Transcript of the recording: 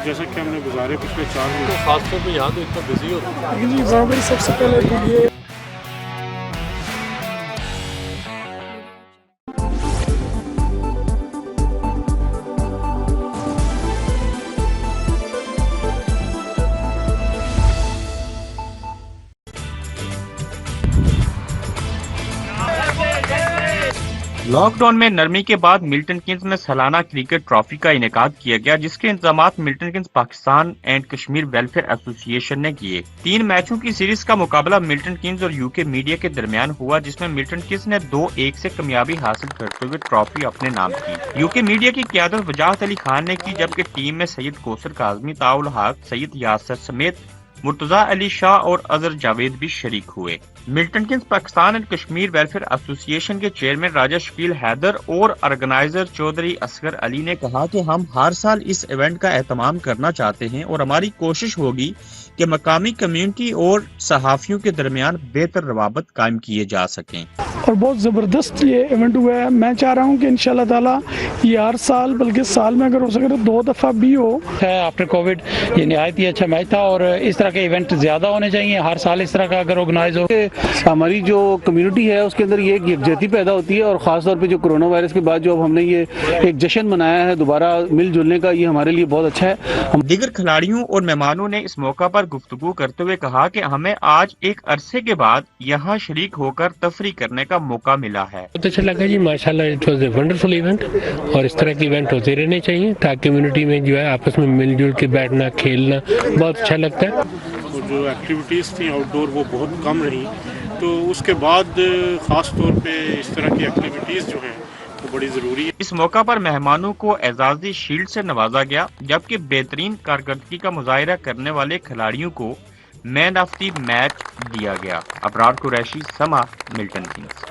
جیسا کہ ہم نے گزارے پچھلے 4 تو مہینے خاص طور پہ یہاں تو اتنا بزی ہوتا ہے. لیکن جی عمران بھائی سب سے پہلے تو یہ لاک ڈاؤن میں نرمی کے بعد ملٹن کینز میں سالانہ کرکٹ ٹرافی کا انعقاد کیا گیا، جس کے انتظامات Milton Keynes Pakistan and Kashmir welfare ایسوسی ایشن نے کیے. 3 میچوں کی سیریز کا مقابلہ ملٹن کینز اور یو کے میڈیا کے درمیان ہوا، جس میں ملٹن کینز نے 2-1 سے کامیابی حاصل کرتے ہوئے ٹرافی اپنے نام کی. یو کے میڈیا کی قیادت وجاہت علی خان نے کی، جبکہ ٹیم میں سید کوثر کاظمی، طاء الحق، سید یاسر سمیت مرتضی علی شاہ اور اظہر جاوید بھی شریک ہوئے. Milton Keynes Pakistan and Kashmir welfare ایسوسی ایشن کے چیئرمین راجہ شکیل حیدر اور آرگنائزر چودھری اصغر علی نے کہا کہ ہم ہر سال اس ایونٹ کا اہتمام کرنا چاہتے ہیں اور ہماری کوشش ہوگی کہ مقامی کمیونٹی اور صحافیوں کے درمیان بہتر روابط قائم کیے جا سکیں. اور بہت زبردست یہ ایونٹ ہوا ہے. میں چاہ رہا ہوں کہ انشاءاللہ تعالیٰ یہ ہر سال، بلکہ سال میں اگر ہو سکے تو 2 دفعہ بھی ہو. آفٹر کووڈ یہ نہایت ہی اچھا میچ تھا اور اس طرح کے ایونٹ زیادہ ہونے چاہیے. ہر سال اس طرح کا اگر آرگنائز ہو، ہماری جو کمیونٹی ہے اس کے اندر یہ ایک یکجہتی پیدا ہوتی ہے، اور خاص طور پہ جو کرونا وائرس کے بعد جو اب ہم نے یہ ایک جشن منایا ہے دوبارہ مل جلنے کا، یہ ہمارے لیے بہت اچھا ہے. دیگر کھلاڑیوں اور مہمانوں نے اس موقع پر گفتگو کرتے ہوئے کہا کہ ہمیں آج ایک عرصے کے بعد یہاں شریک ہو کر تفریح کرنے کا موقع ملا ہے. بہت اچھا لگا جی، ماشاءاللہ it was a wonderful event, اور اس طرح کے ایونٹ ہوتے رہنے چاہیے تاکہ کمیونٹی میں جو ہے آپس میں مل جل کے بیٹھنا کھیلنا بہت اچھا لگتا ہے. اور جو ایکٹیویٹیز تھیں آؤٹ ڈور وہ بہت کم رہیں، تو اس کے بعد خاص طور پہ اس طرح کی ایکٹیویٹیز جو ہیں وہ بڑی ضروری ہے. اس موقع پر مہمانوں کو اعزازی شیلڈ سے نوازا گیا، جبکہ بہترین کارکردگی کا مظاہرہ کرنے والے کھلاڑیوں کو مین آف دی میچ دیا گیا. ابرار قریشی، سما، ملٹن کینز.